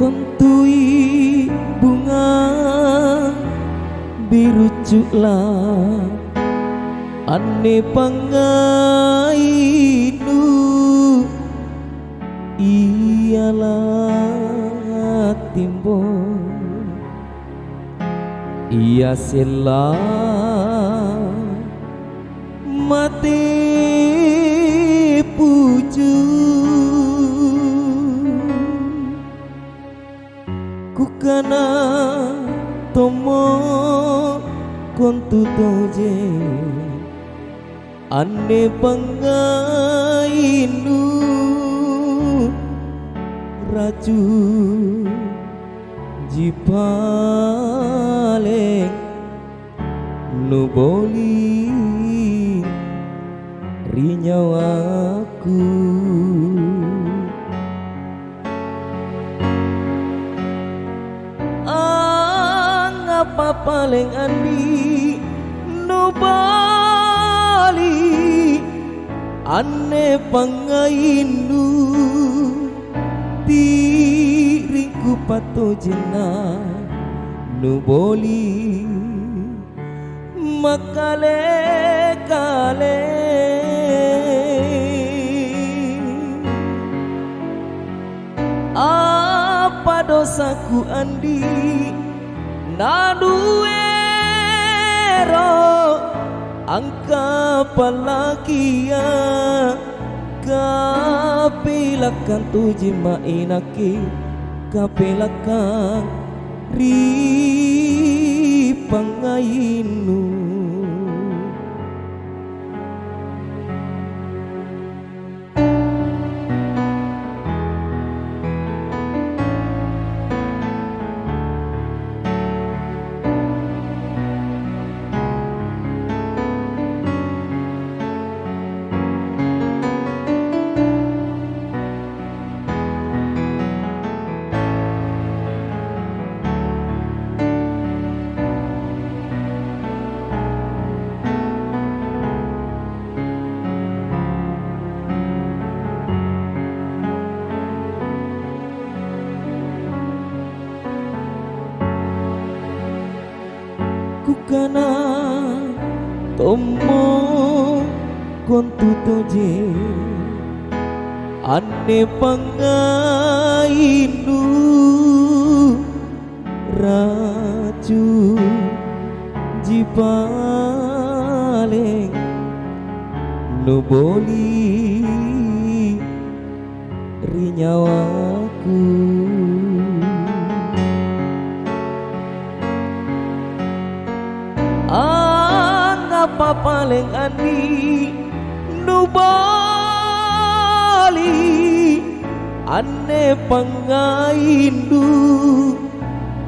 kontui bunga biru cuklah ane pangainu ialah timbul ia sila mati puju kukana tomo kontu toje ane pangainu raju jipaleng nuboli rinyawaku ngapa paling andi nubali ane pangainu diriku patu jena nuboli makale kale apa dosaku andi naduero angka palakia kapilakan tuji mainaki kapilakan ri pangainu kukana tomo kontu toje ane pangainu raju jipaleng nuboli rinyawaku ngapa paling andi nubali ane pangainu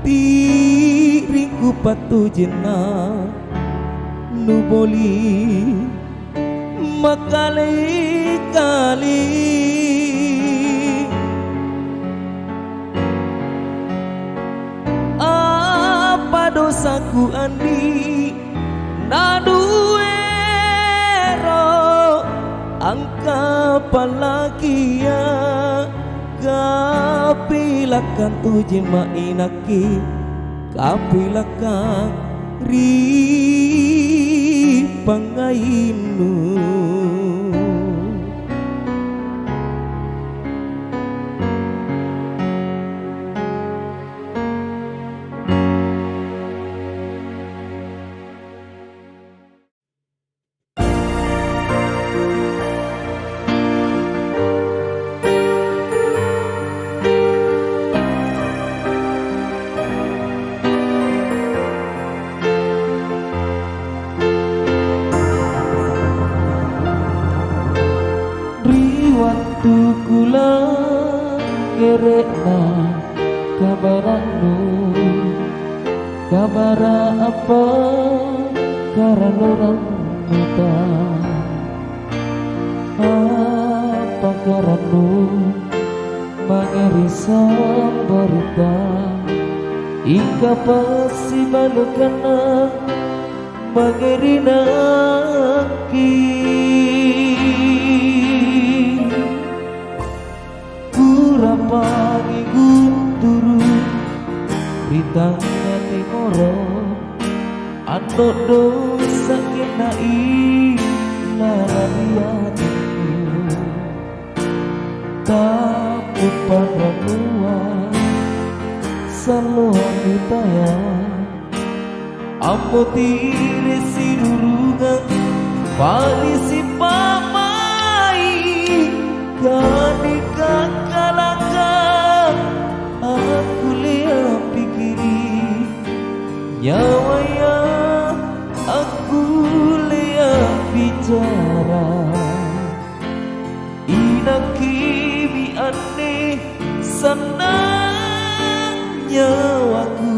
diriku patu jena nuboli makali kali apa dosaku andi naduero angka palakia kapilakan tuji mainaki kapilakan ri pangainu waktu kula ngerekna kabaranmu kabara apa karena orang muda apa karena mengirisa berita ika pasti balukana mengirina pagi turu tire sirurungan Palisi pamai Kani kakalaka Aku lihat pikiri Nyawa ya aku lihat bicara Inang kimi aneh senang nyawaku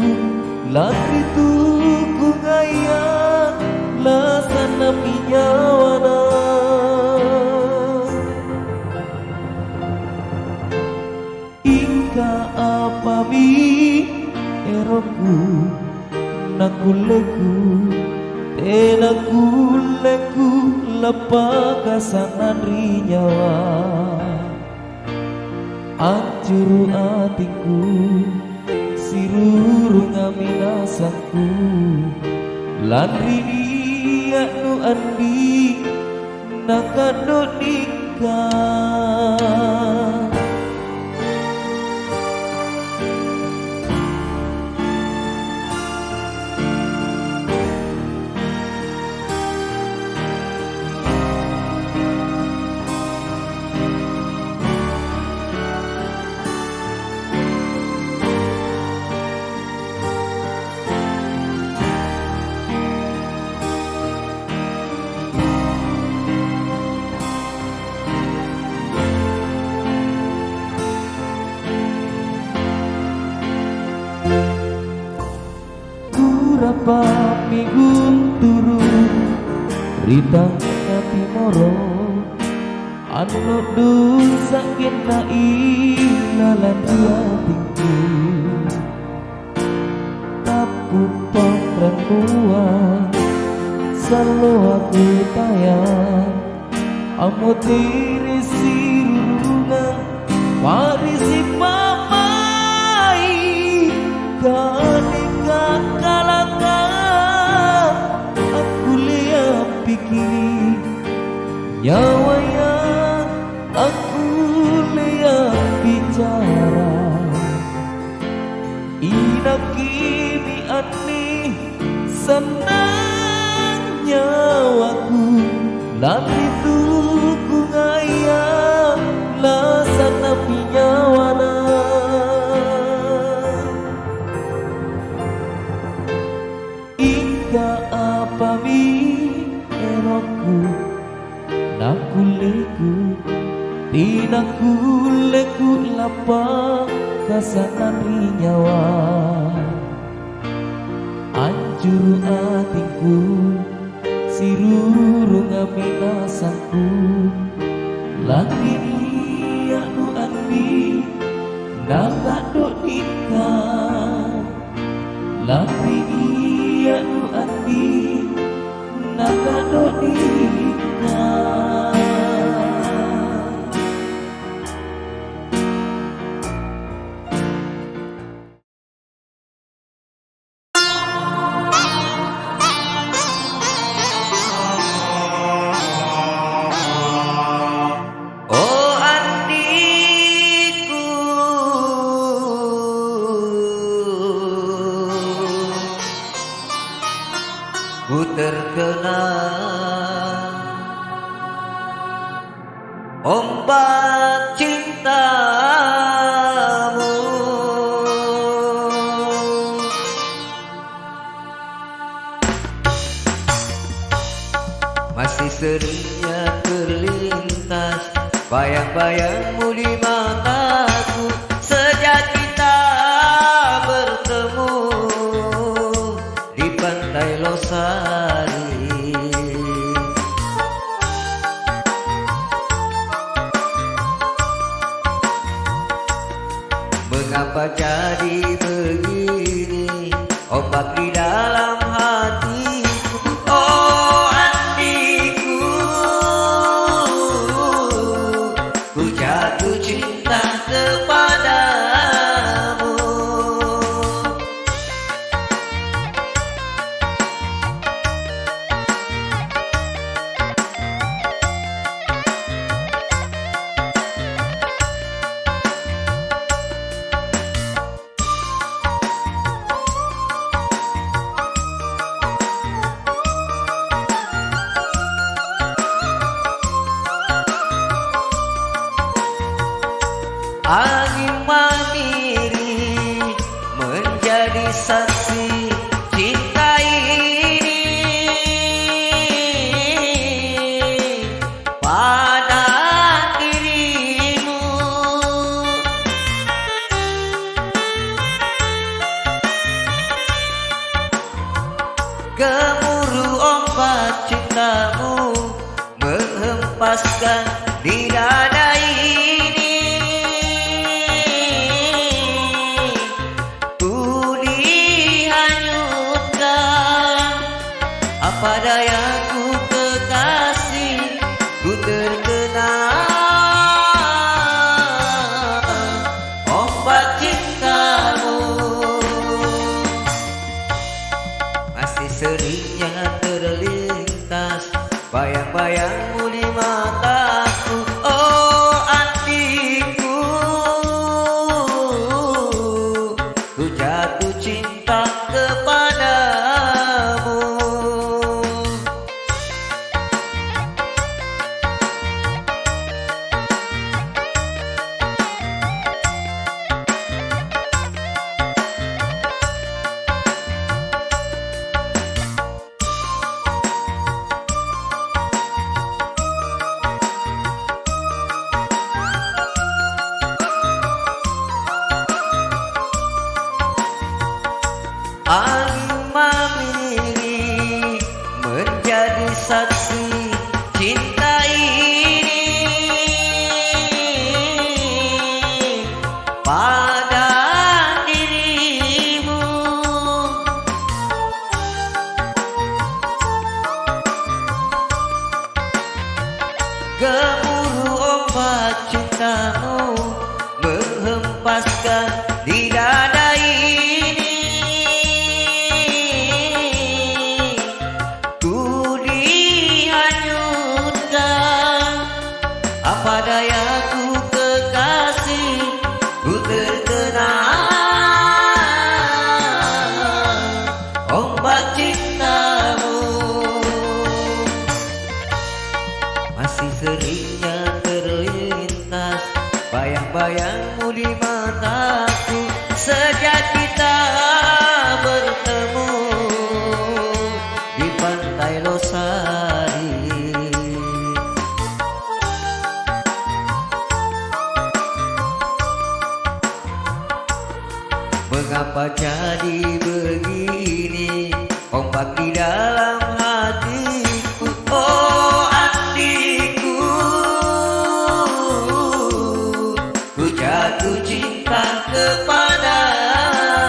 Lagi tuku ngaya lasana minyawana Ika apa mi eroku nakuleku tenakuleku lepakasanan rinyawa Anjuru hatiku siruru ngaminasaku Landri dia nu andi nakado nikah Kurapa minggu turun Ritang hati moro Anu dun sakit na ilalan hatiku Tapu pangranguan Selalu aku tayang Amo tiri sirungan Warisi pamai Kani kakalaka Aku lihat pikir Nyawa yang aku lihat bicara Ina kimi aneh senang nyawaku Lagi tuku ngaya lasana pinyawana Ika apa mi eroku nakuleku tinakuleku lapang kasanan rinyawa Anjuru hatiku siruru ngaminasaku Lagi dia nu andi nakado nikah Lagi dia nu andi nakado nikah Ku terkenal ombak cintamu Masih seringnya terlintas bayang-bayangmu di mataku Sejak kita bertemu di pantai Losari Mengapa jadi begini ombak di dalam hatiku Oh andiku Ku jatuh cinta kepadamu angin mandiri menjadi saksi cinta ini pada dirimu. Gemuruh ombak cintamu menghempaskan di dada ini. Ku dihanyutkan, apa dayaku kekasih, ku terkena ombak cintamu. Masih seringnya terlintas bayang-bayangmu di mataku, oh adikku. Ku jatuh cinta kepadamu. Angin memilih menjadi saksi cinta ini pada dirimu. Gemuruh ombak cintamu menghempaskan di dada ini. Apa dayaku kekasih, ku terkena ombak cintamu. Masih seringnya terlintas bayang-bayangmu di mataku sejak kita bertemu di pantai Losari. Mengapa jadi begini ombak di dalam hatiku, oh adikku. Ku jatuh cinta kepadamu.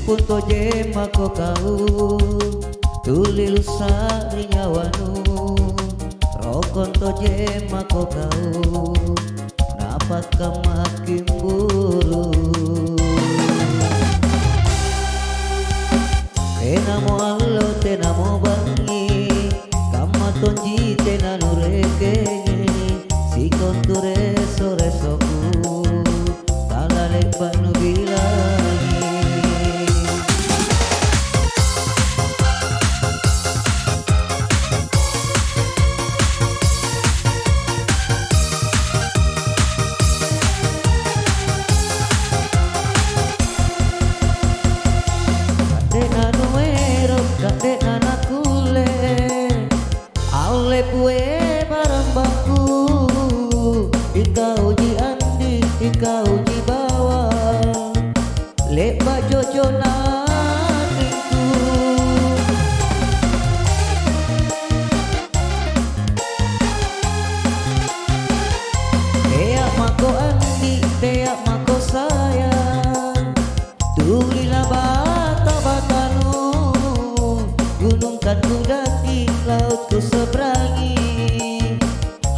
Punto jema ko kau tulil sari nyawanu rokon to jema ko kau dapat kamakin buru tenamo allo tenamo bangi kamatonji tenanu reke si konture sore soku talale banu bilangi. Kau di bawah lek bajo jonatinku Tulilah bata-batamu, gunung kan ku daki, laut ku seberangi,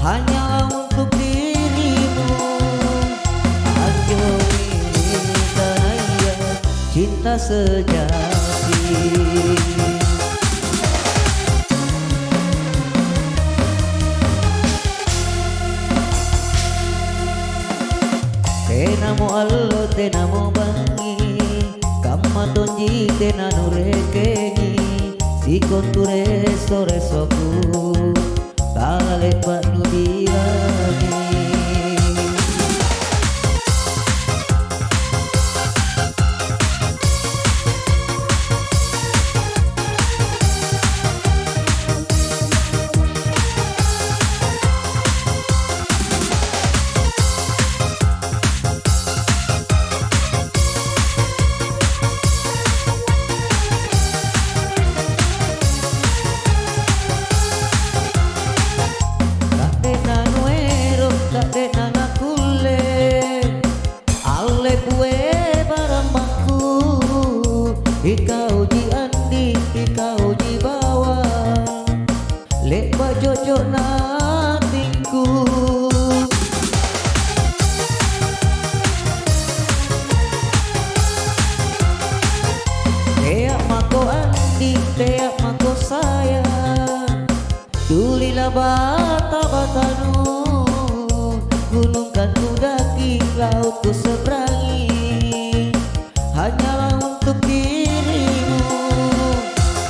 hanya untuk dirimu. Ayo milih cinta sejati. Tenamo allo tenamo bangi, kamma tonji tenano rekengi, si konture sore soku, kale pak nudirani. Ikau ji andi, ikau ji bawa, lek bajojok natingku. Teak mako andi, teak mako sayang, tulilah bata-batanu, gunung kan ku daki, laut ku seberangi, hanyalah untuk dirimu.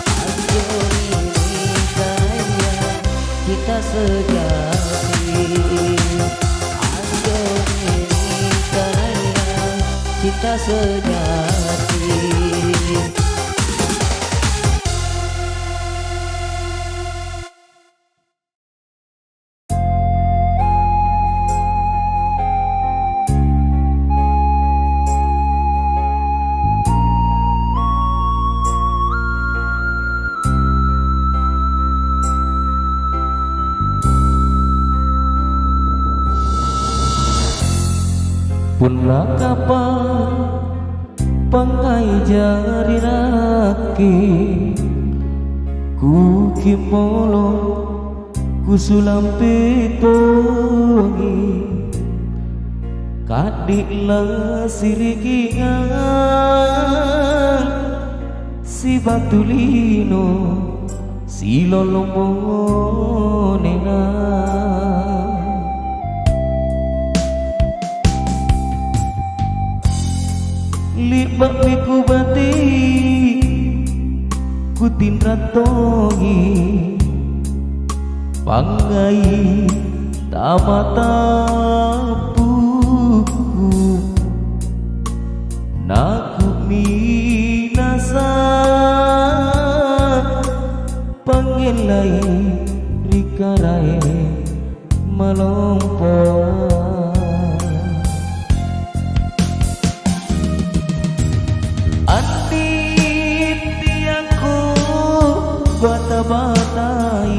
Ayo milih kita sejati. Ayo milih kita sejati. Punlah kapal pangai jari raki, ku kimolo ku sulampe tongi, kadiklah sirikingan si batulino si lolomo nena. Libak miku bati ku tindrat tongi, pangai tamatapu naku minasa, pangelai rikarai malompo. Bata-batai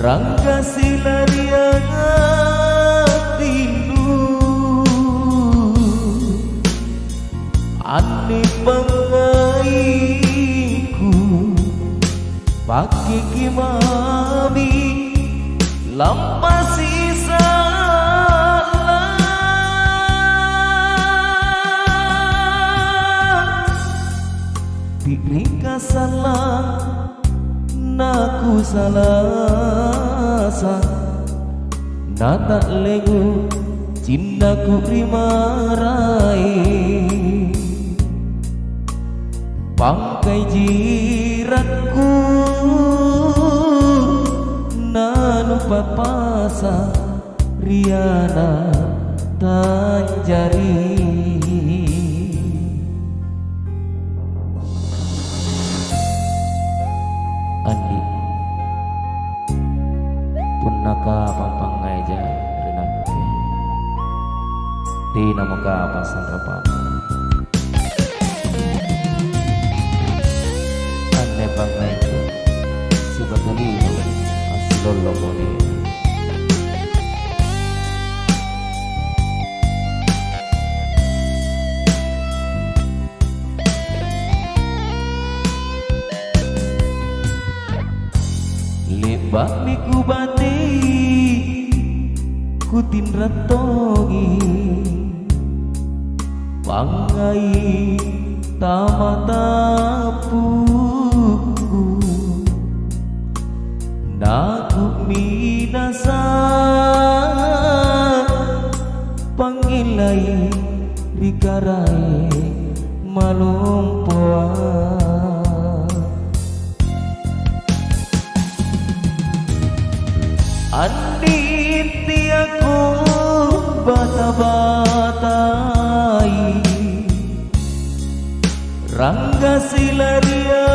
rangga silariang tindu, ane pangaiku pakai kimami lampas sisa. Rika salah, naku salah, nata legu cintaku rimarai, pangkai jiratku nanu papasa riana tanjari. Andi punaka pampangai jaya renake di namaka pasan rapana ane pangai si batulino asilolo moni. ratogi pangai tamatapu naku minasa pangilai dikarai malumpoa anditi aku bata-batai rangga silaria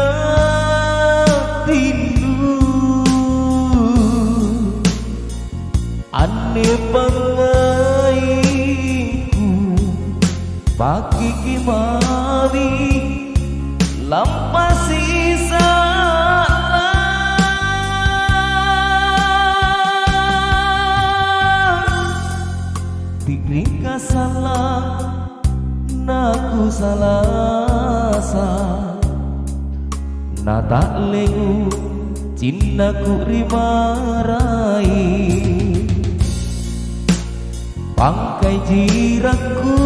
tindu ane pangaiku pagi kimari lampasi tika salah naku salasa na tak lengu cintaku rimarai pangkai jirakku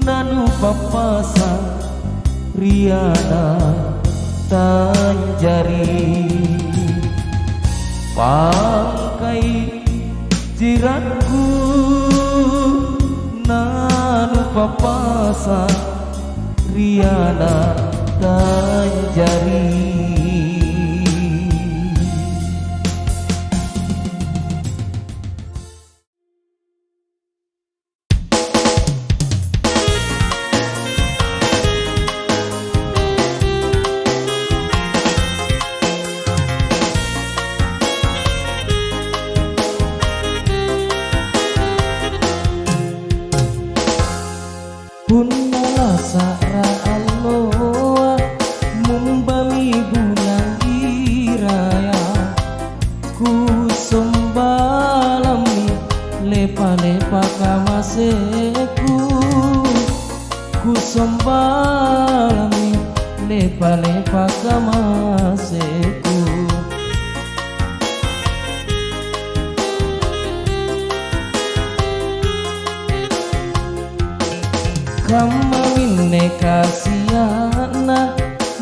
nanu papasa riana tanjari pangkai jiratku nanu papasa riana tanjari Punala sara aloa mumbami bulan iraya ku sombalami lepa-lepa kamaseku ku sombalami lepa-lepa kamaseku kamawine kasiana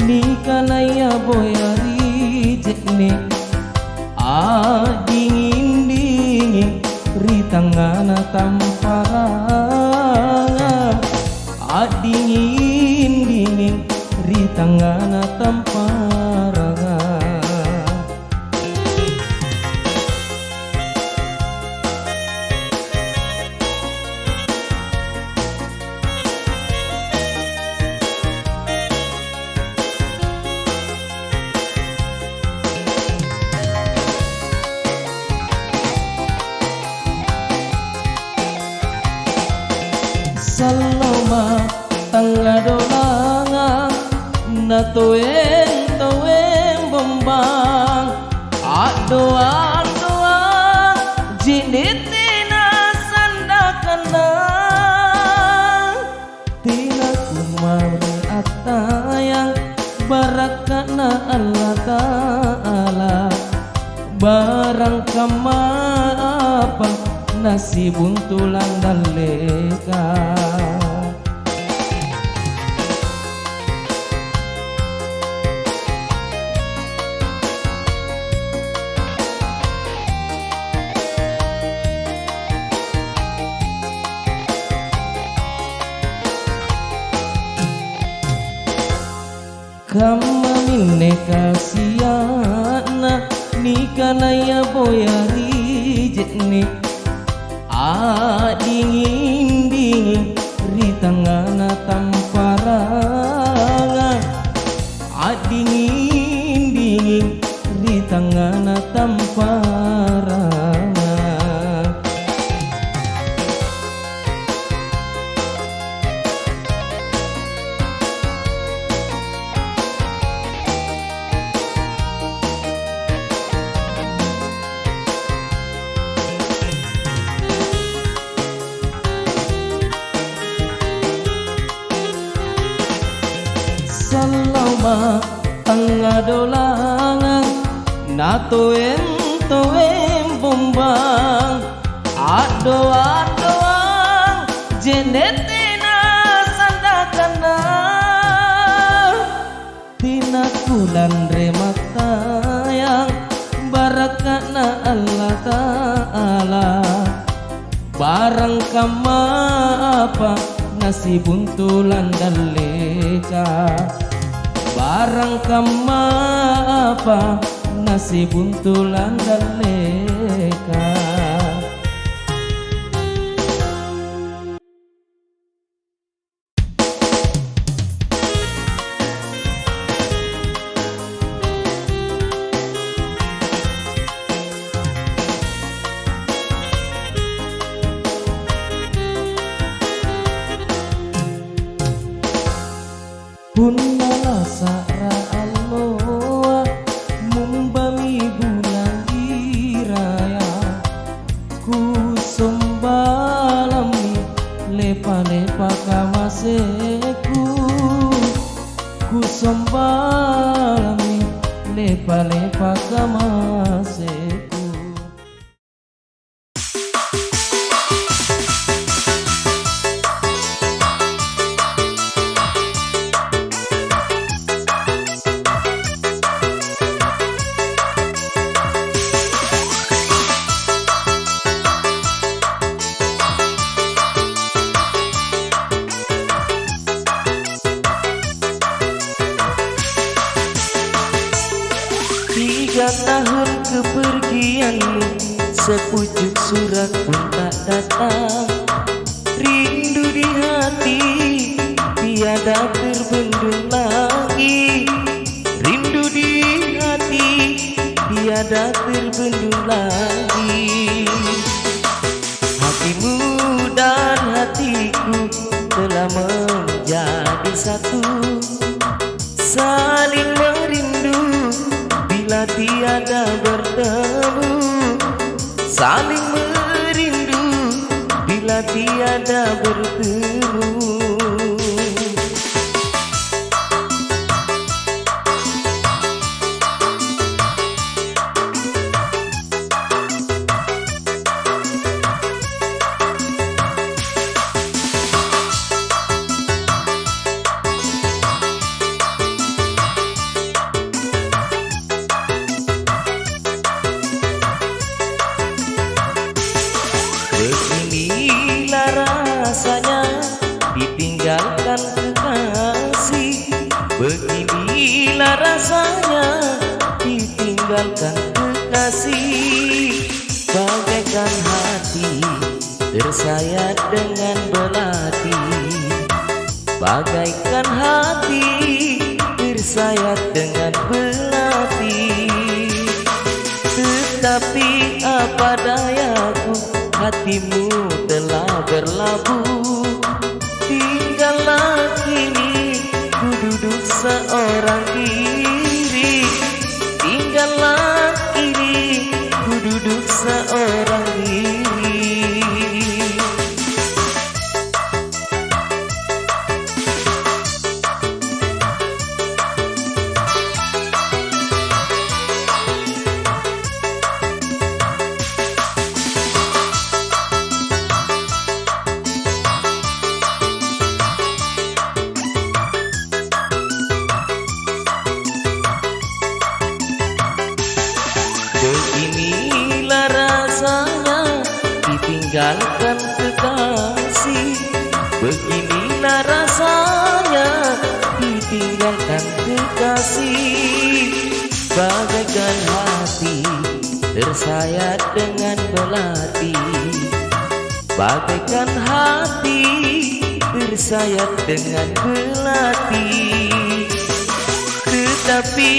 nikanaya boyari jekne dingin-dingin ritangana tamparanga dingin-dingin ritangana tamparanga saloma tangga dolanga na toen bombang adoa jinitina sandakana tina kumari atayang barakana Allah Ta'ala barang kamapa nasibun tulang daleka kamamine kasiana nikanaya boyari jekne dingin-dingin ritangana tamparanga dingin-dingin ritangana tamparanga saloma tangga dolangan na toen bom kembang adoang jenetena sandakana tina kulan rematayang barakana Allah Ta'ala barang kama apa nasi buntulan daleka barang kama apa nasi buntulan daleka Punala sara aloa mumbami bulan diraya ku sombalami lepa-lepa kamaseku ku sombalami lepa-lepa kamaseku Tiga tahun kepergianmu sepucuk surat pun tak datang rindu di hati tiada terbendung lagi rindu di hati tiada terbendung lagi hatimu dan hatiku telah menjadi satu saling merindu bila tiada bertemu saling merindu bila tiada bertemu Beginilah rasanya ditinggalkan kekasih Beginilah rasanya ditinggalkan kekasih Bagaikan hati tersayat dengan belati Bagaikan hati tersayat dengan belati Tetapi apa dayaku hatimu telah berlabuh Tinggallah kini ku duduk seorang diri Tinggallah kini ku duduk seorang diri Beginilah rasanya ditinggalkan kekasih Beginilah rasanya ditinggalkan kekasih Bagaikan hati tersayat dengan belati Bagaikan hati tersayat dengan belati Tetapi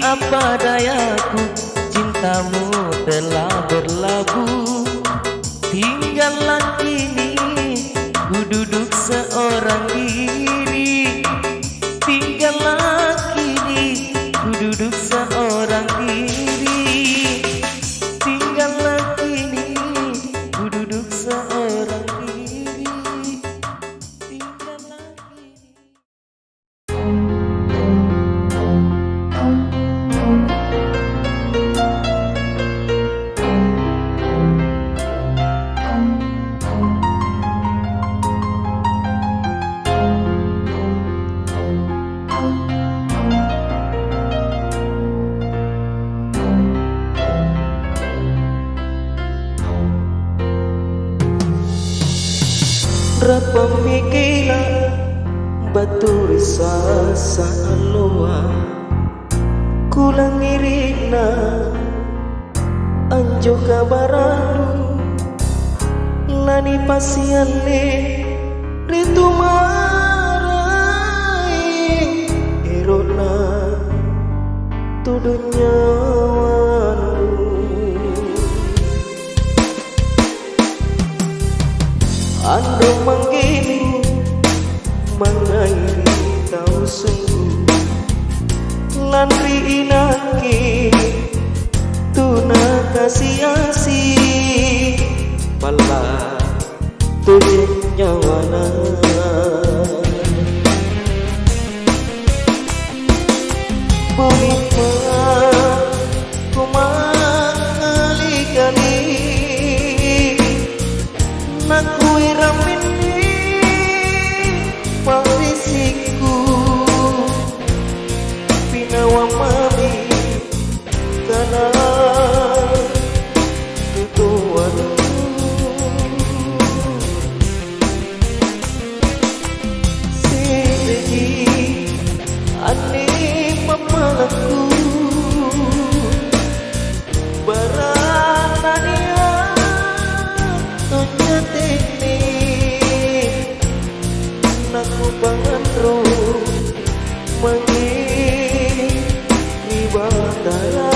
apa dayaku cintamu telah berlabuh Tinggallah kini ku duduk seorang diri Tinggallah kini ku duduk seorang diri Tinggallah kini ku duduk seorang diri Tinggallah kini Rapamigila batu sasa aloa kulang irina anjo kabaralu lani pasiale ritu marai irona tudunya ando mangginu mengairi kau sungguh lan riinaki tuna kasih asih pala tujuh nyawana Bulima kumakali-kali nakui ramini parisiku pinawa mami kana tutuan siji ane mamalaku baratania tonyatene naku pangandro mangi ribadara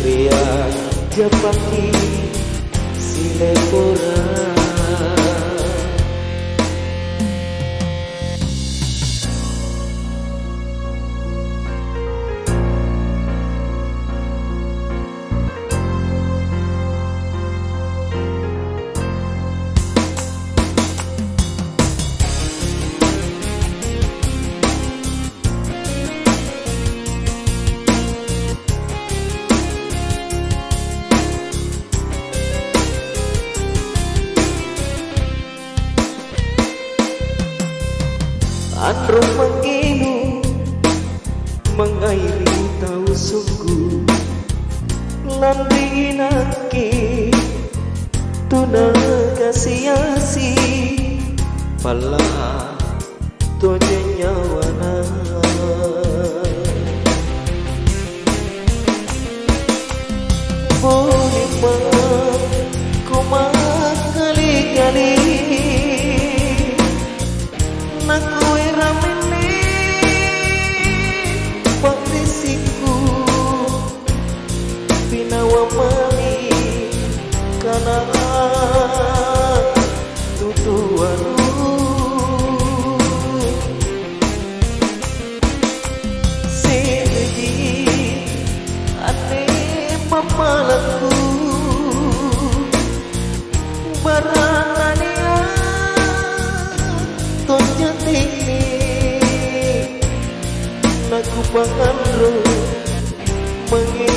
riak japaki silekora Andro manginu mengairi tau sungguh lan rinaki tuna kasih asih pala tonya nyawana boleh kumakali-kali nakui ramini parisiku pinawa mami kana tutuan siji ane mamalaku baranania tonyatene naku pangandro mangi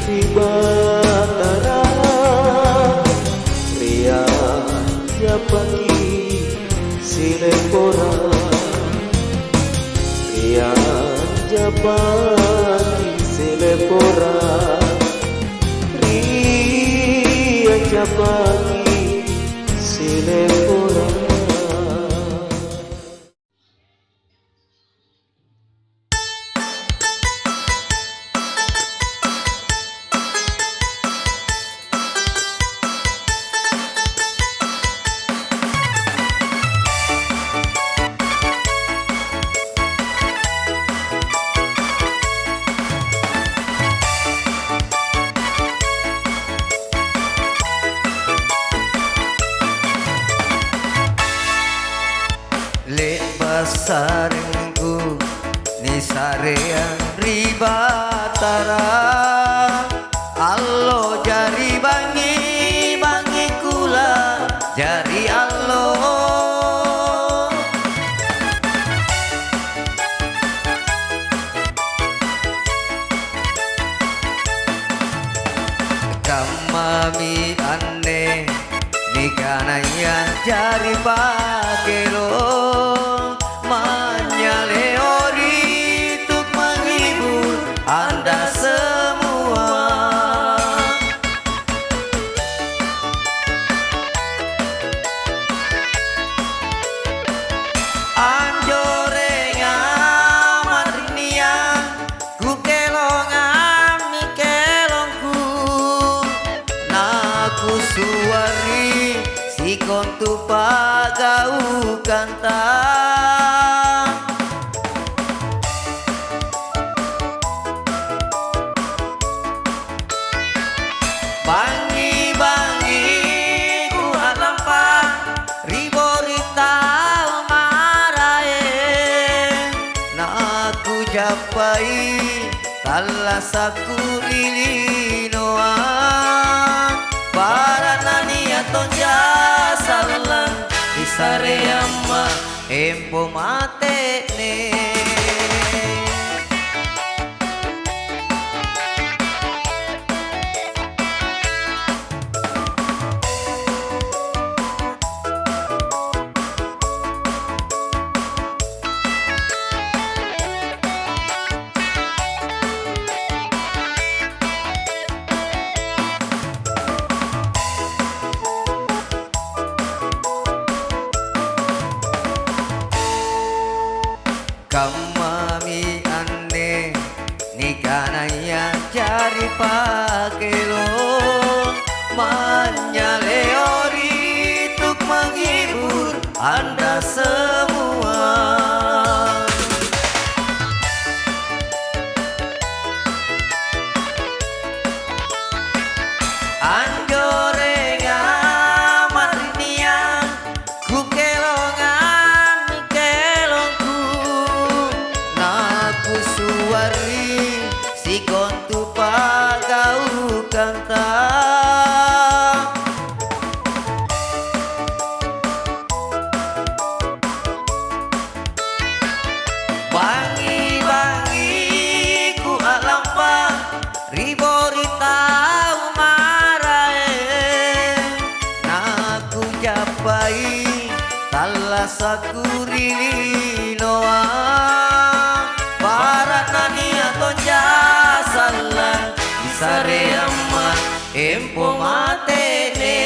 ribadara ria japaki silekora ria japaki silekora ria japaki silekora saringku ni sarean ribatara allo jari bangi bangi kula jari allo kamami aneh ni kanayan jari pakelo menyaleori untuk menghibur Anda semua. Naku suari si kontu pagau kantang Bangi-bangi ku alampa riborita marae Naku japai talasaku lilinoan Baranani atonja salang Isareyama empo mate ne Kamami aneh nikanaya cari pakelo Menyaleori untuk menghibur Anda semua Anjorenga marinian ku kelongan kelongku Naku suari si kontu pagau kantang Bangi-bangi ku alampang riborita umarae Naku japai talasaku rilinoa Baranani atonja salang Isareyama empo mate ne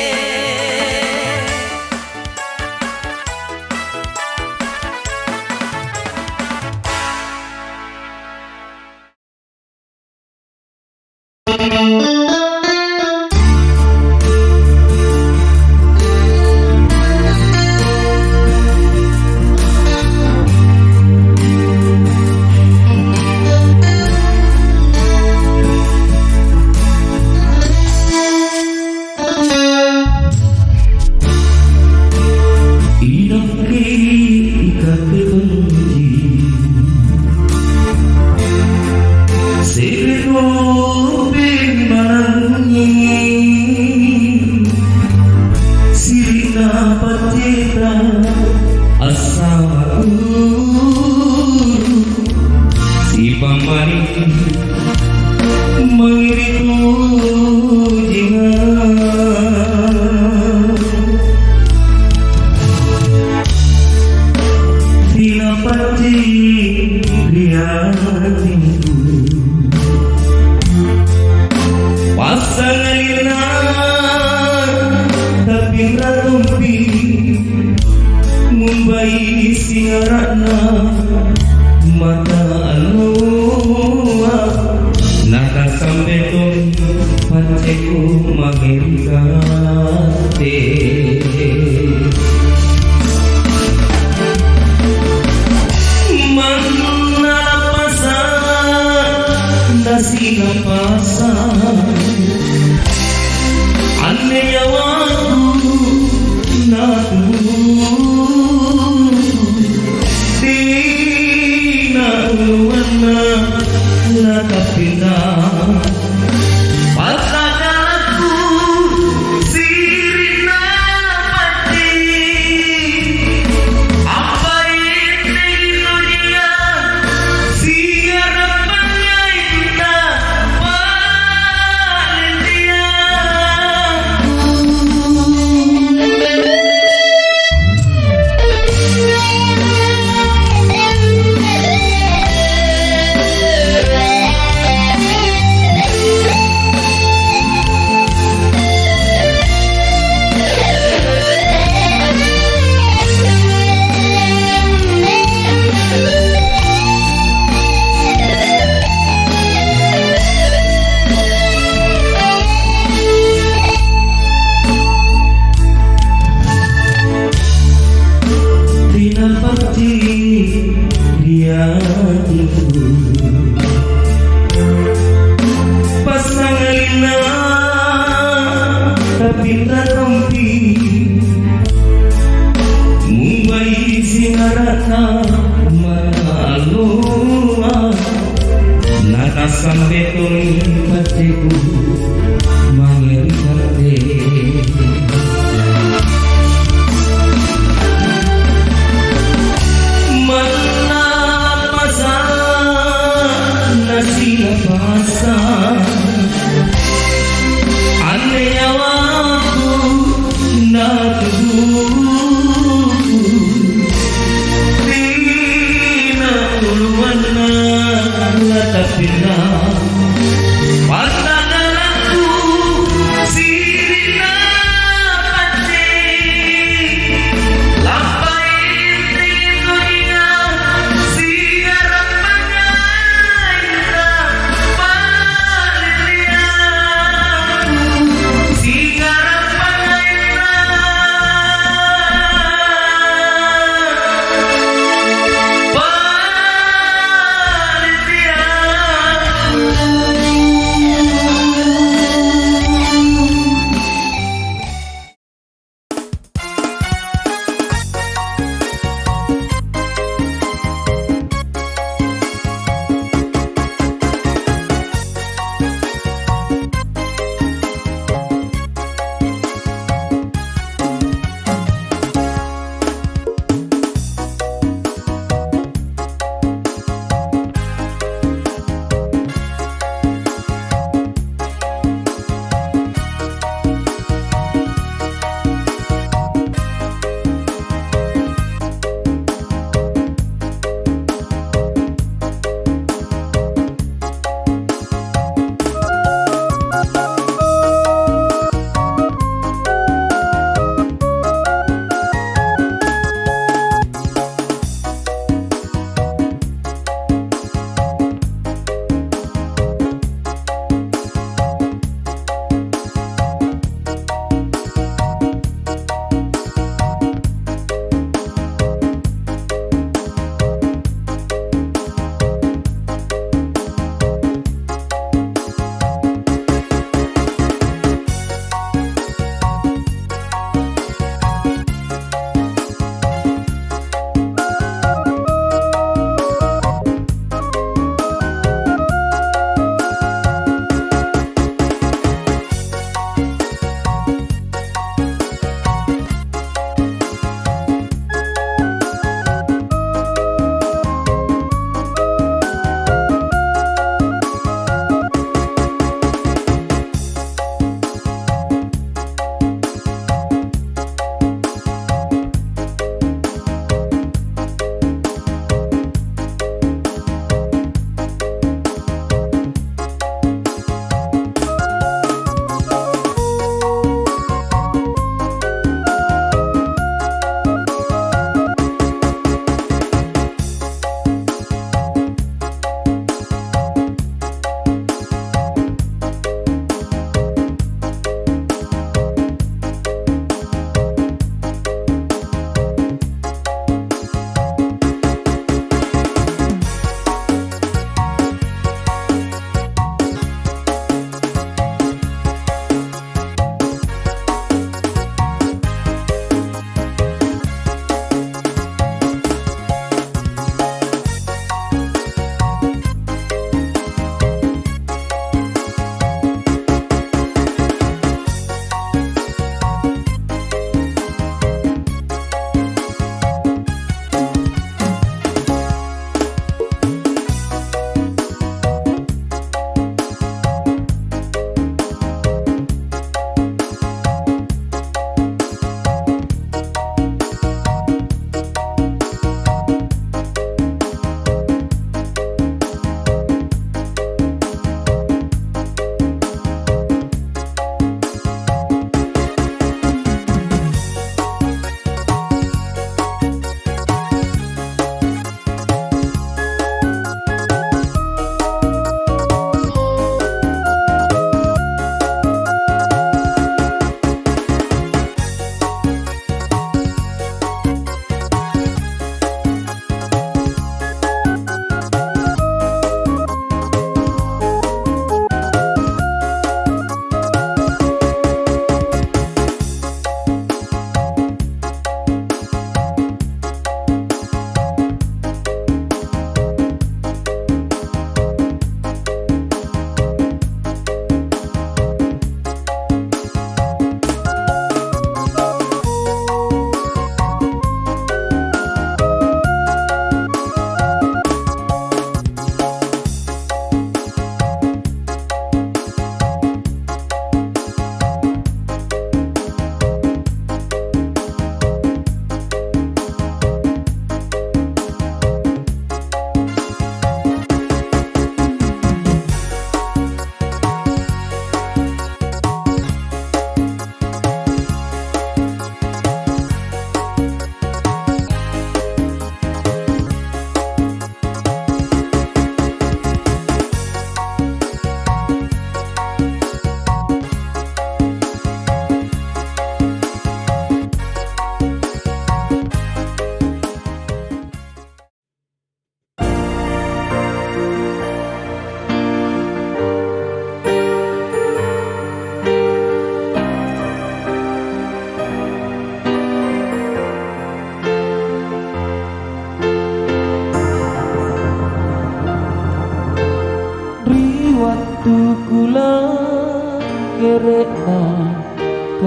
pinta tempi Mumbai singarata malua natasan beton patiku mangirikate mana pasan nasila pasan ane awaku na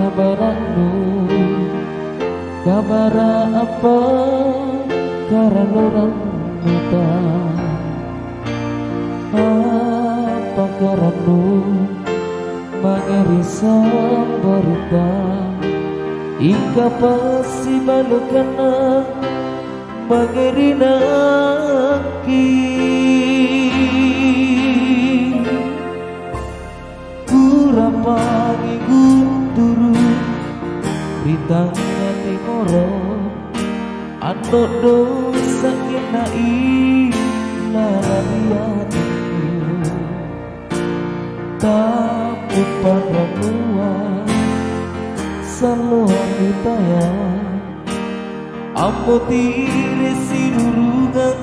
kabaranmu, kabar apa karena orang muda, apa karanmu mangerisan berita, ika pasti balukana mangerinaki. Kurapagi guturu ritangnya timoro, ando dosa kenai larariatiku, tapi pada mua selalu hitaya, ambo tiri sirurungan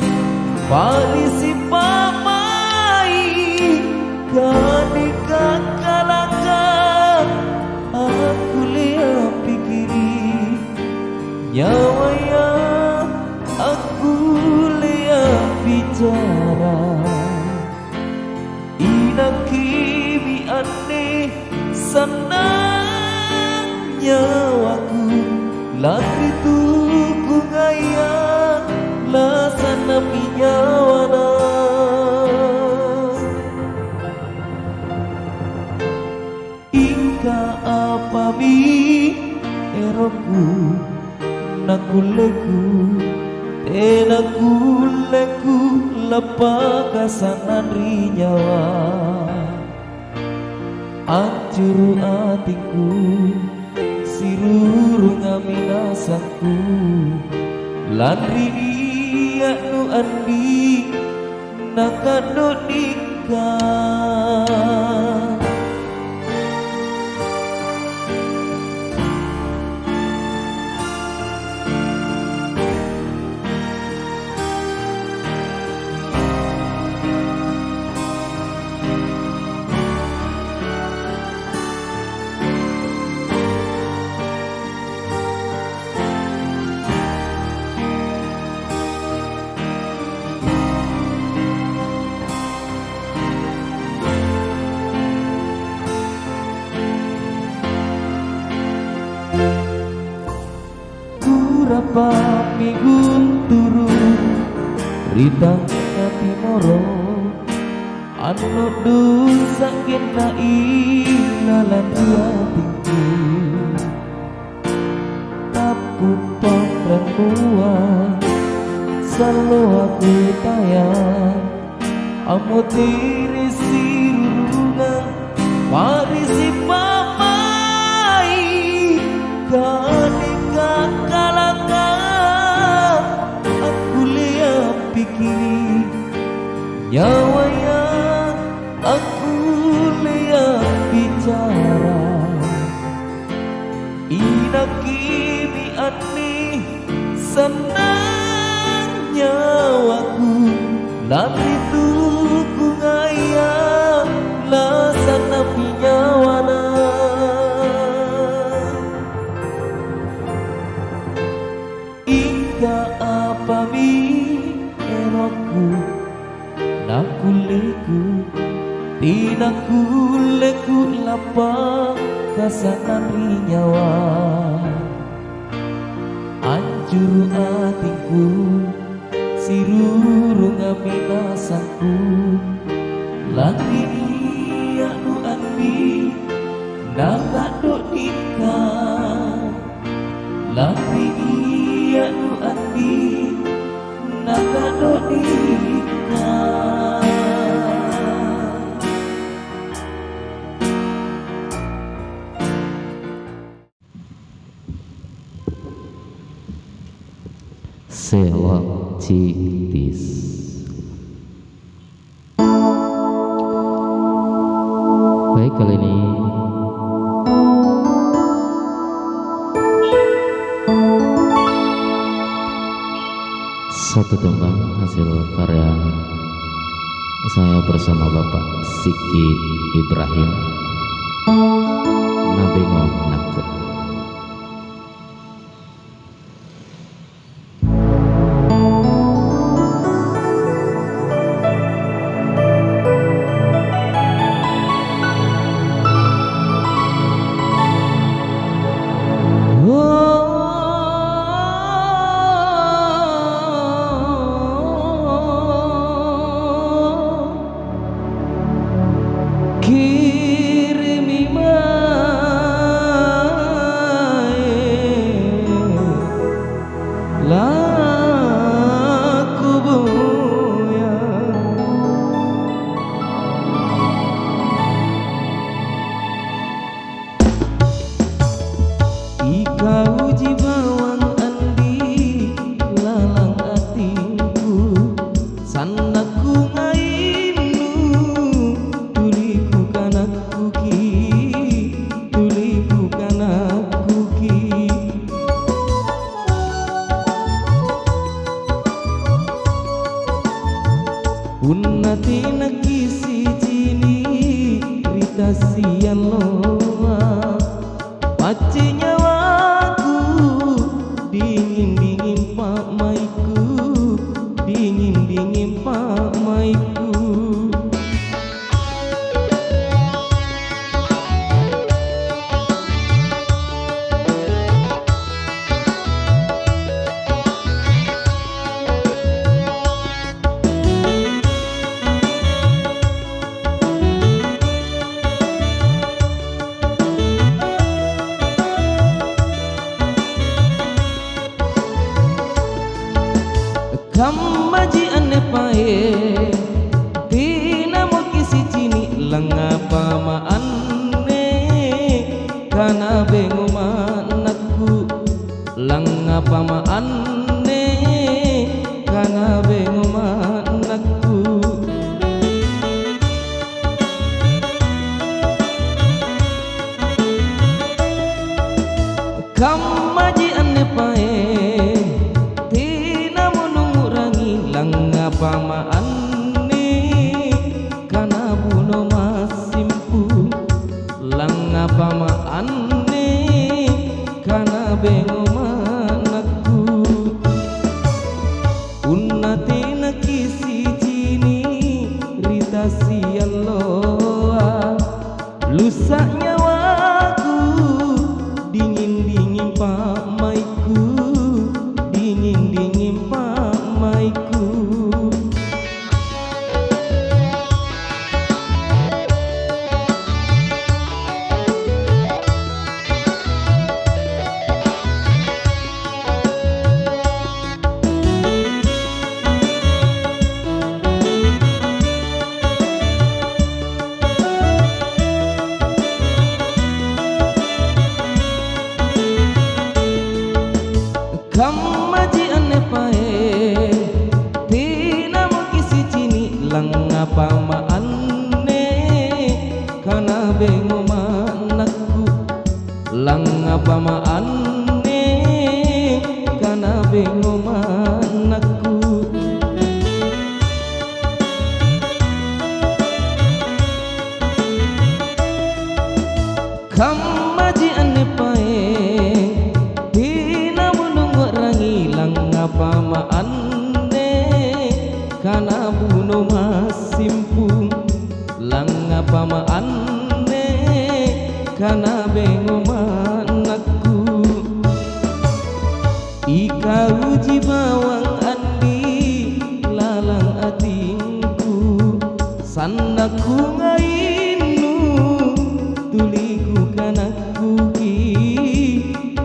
palisi pamai kanika kalangkan aku lihat pikiri nyawa yang aku lihat bicara inang kimi aneh senang nyawaku lagi tuku ngaya lasana pinyawana. Apa mi eroku nakuleku tenakuleku lepakasanan rinyawa hancur hatiku siruru ngaminasaku lan rini anu andi nakado nikah. Kurapa minggu turun ritangnya timoro, anu dosa kenai lalan hatiku, taput pangkrang mua selalu aku tayang, amu tiri sirungan parisi pamai kanika kalangkan aku lihat pikir nyawa yang aku lihat bicara inak kimi aneh senang nyawaku lagi tuku ngaya lasana pinyawana. Apa mi eroku nakuleku tinakuleku lapang kasanan rinyawa hancur hatiku siruru ngaminasaku lagi anu andi nakado nikah lagi anu andi nakado nikah. Sewa Citis. Baik, kali ini satu tembang hasil karya saya bersama Bapak Siki Ibrahim, Nabengo Nakut. Ikau jibawang andi lalang atinku sanaku ngainu tuliku kanakku ki tuliku kanakku ki Unnati nakisi jini rita sian loa pace nyawaku dingin-dingin pak maiku dingin-dingin pak maiku Kamaji ane pae tina mo kisi cini langapa ma anne kana bengo manakku langapa ma anne kana bengo manakku Kamaji ane pae langapa ma anne kana buno masimpu langapa ma anne kana bengo manakku unnati nakisi jini rita sialloa lusa nyawaku dingin-dingin pak maiku dingin-dingin pak maiku Kamaji ane pae tina mo kisi cini langapa ma anne kana bengo manakku langapa ma anne kana bengo manakku Kamaji ane pae langapa ma anne kana buno masimpung langapa ma anne kana bengo manakku ikau jibawang andi lalang atinku sandaku ngainu tuliku kanakku ki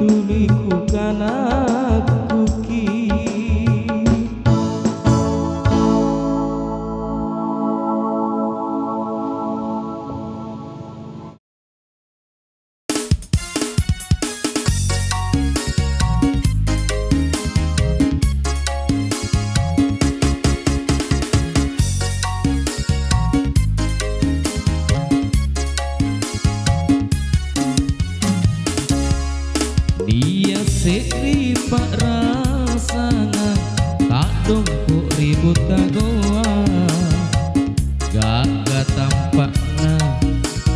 tuliku kanakku ki dia sekri pak rasana tak dongkok ribut tagoa gak tampakna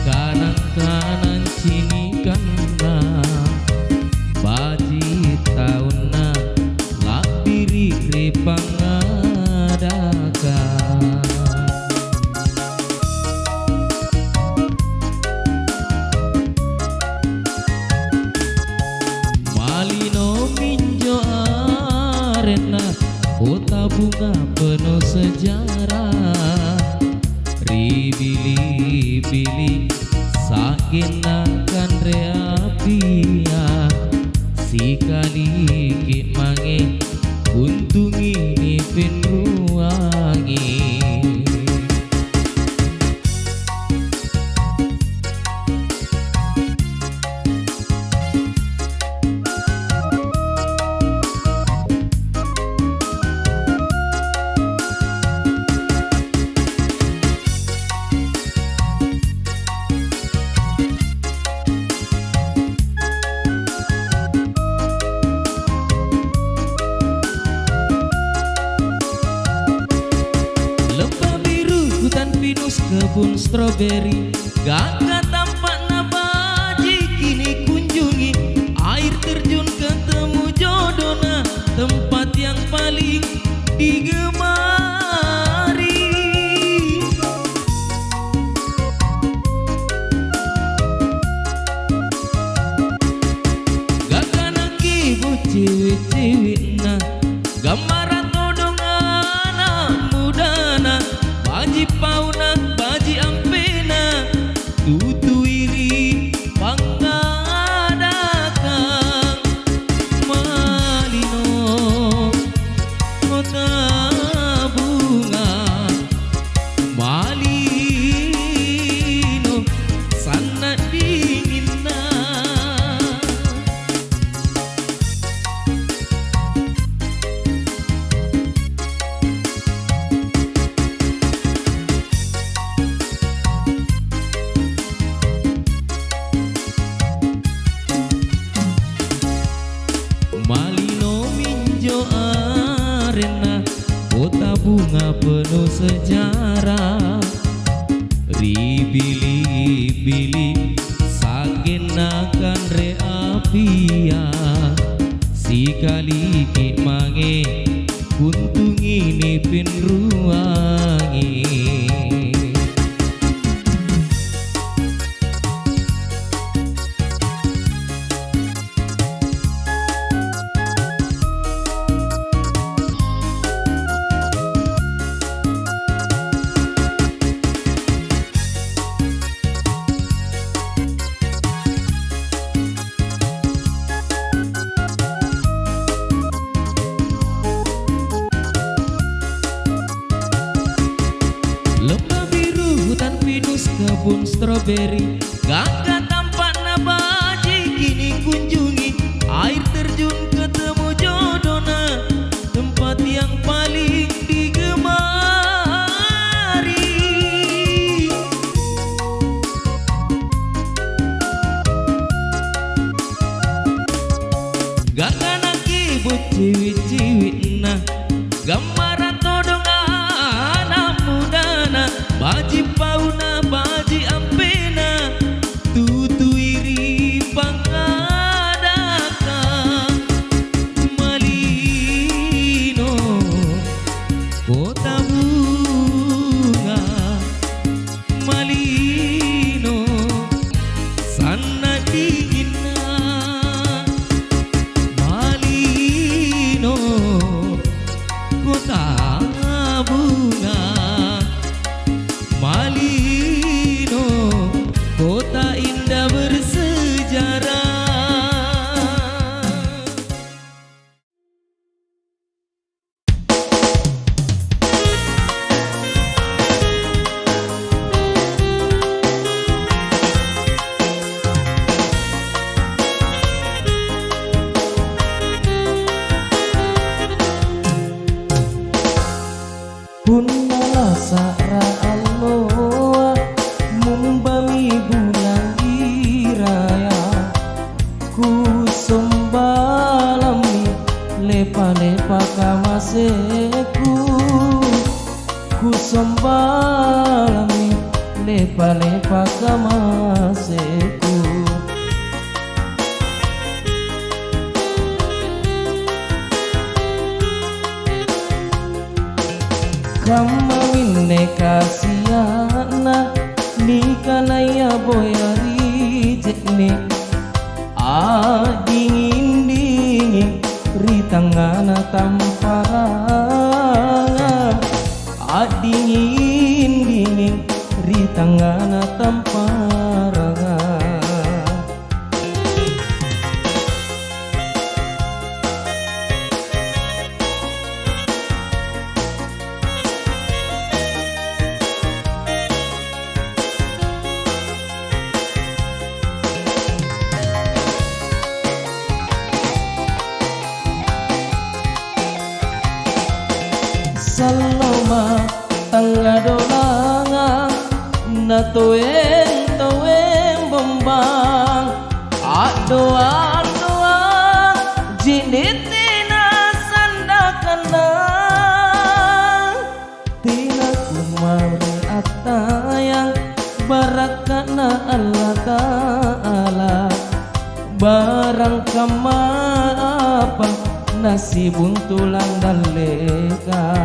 kanan-kanan cini kana baji tauna lak diri ripangadakan Malino minjo arena kota bunga penuh sejarah kebun stroberi, gagah tampak nabaji kini kunjungi air terjun ketemu jodohna, tempat yang paling digemari. Gagah naki bu ciwi-ciwina, gambaran todongana mudana, baji pauna baji ampena, tutuiri pangadakang malino kota bunga, malino sana dinginna. Malino minjo arena, kota bunga penuh sejarah. Ribili-bili sagenakan reapia, sikali ki mange kuntungi nipin ruangi. Lembah biru hutan pinus kebun stroberi, gagah tampak nabaji kini kunjungi air terjun ketemu jodohna, tempat yang paling digemari. Gagah naki bu ciwi-ciwina, gambaran todongana mudana, baji pauna baji ampena, tutuiri pangadakang malino kota bunga, malino sana dinginna, malino kota bunga, malino kota indah bersejarah. Punala sara aloa mumbami bulan iraya, kusombalami lepa-lepa kamaseku, kusombalami lepa-lepa kamaseku. Kamawine kasiana nikanaya boyari jekne, dingin-dingin ritangana tamparanga, dingin-dingin ritangana tamparanga. Saloma tangga dolanga na toeng bombang, adoa jinitina sandakana, tina kumari atayang Allah Ta'ala barang kamapa nasibun tulang daleka.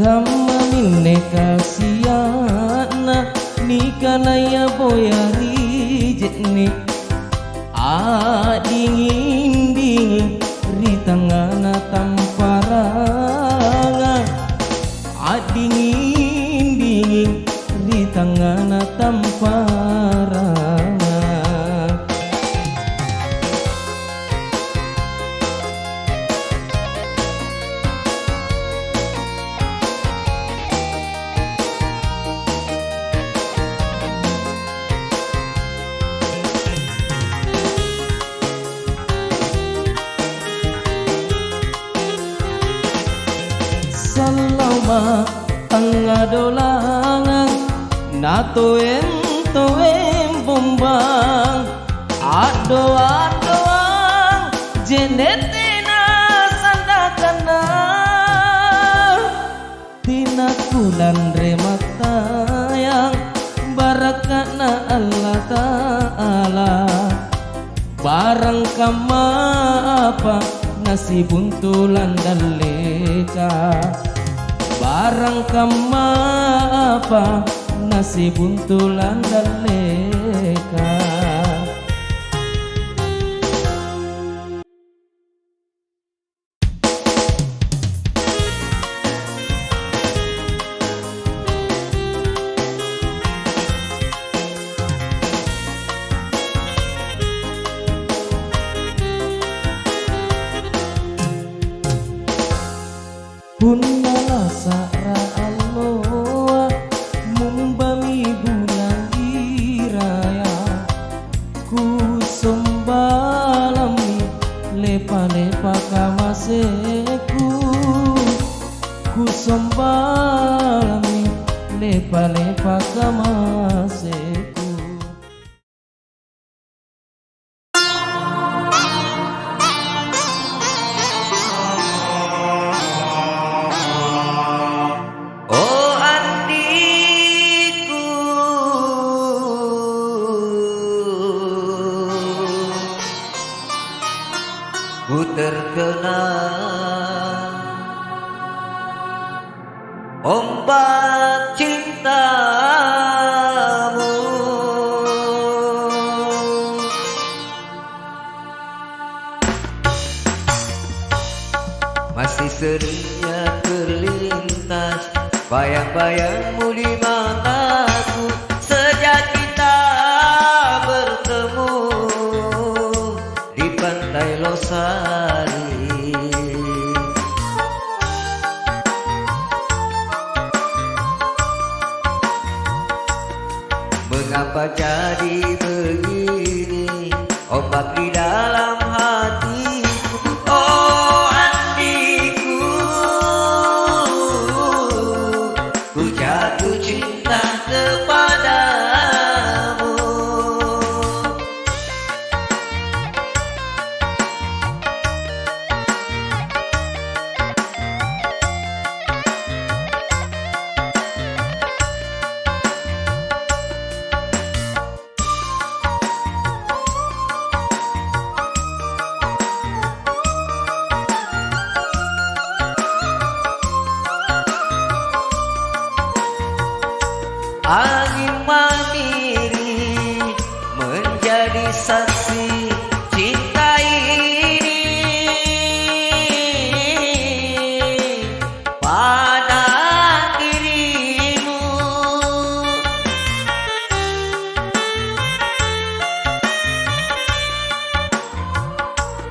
Kama minne kasiana nikana ya boyari jetne dingin dingin ritangana tamparanga dingin dingin ritangana tamparanga. Salama tengah dolangan na toem bombang adoang jenetina sandakana tina kulan remata yang barakana Allah Ta'ala barang kamapa nasibun tulan daleka barang kamapa nasibun tulan daleka. Punala sara aloa mumbami bulan iraya kusombalami lepa-lepa kamaseku kusombalami lepa-lepa kamaseku. Ku terkenal ombak cintamu, masih seringnya terlintas bayang-bayangmu di mataku sejak kita bertemu di pantai Losari. Mengapa jadi begini ombak di dalam hatiku, oh Andiku, ku jatuh cinta kepadamu. Angin mandiri menjadi saksi cinta ini pada dirimu.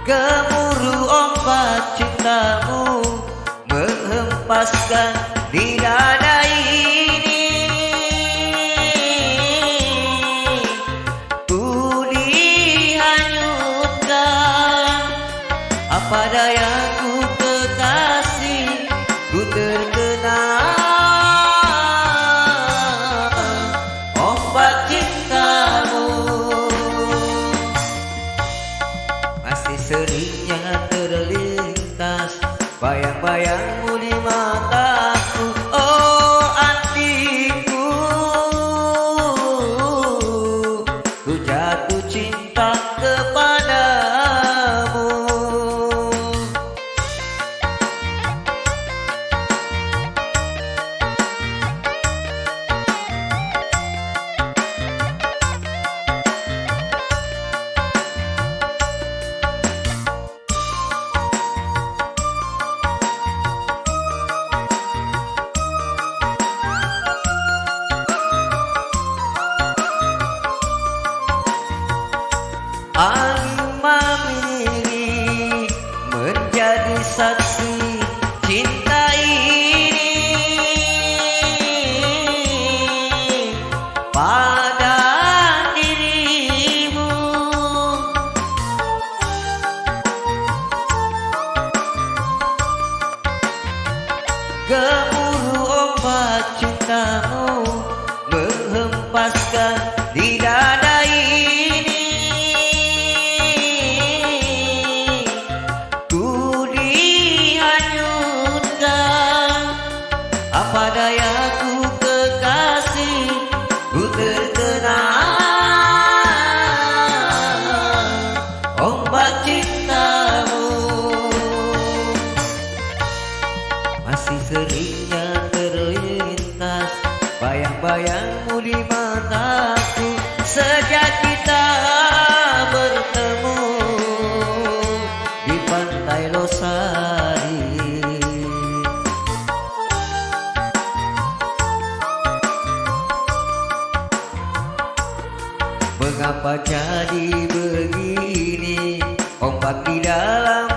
Gemuruh ombak cintamu menghempaskan di dada ini. Apa daya ku kekasih, ku terkenal aku cinta kepadamu. Mamiri menjadi saksi cinta ini pada dirimu. Gemuruh ombak cintamu menghempaskan di dada ini. Apa dayaku kekasih, ku terkena ombak cintamu. Masih seringnya terlintas bayang-bayangmu di mataku sejak kita bertemu di pantai Losari. Mengapa jadi begini, ombak di dalam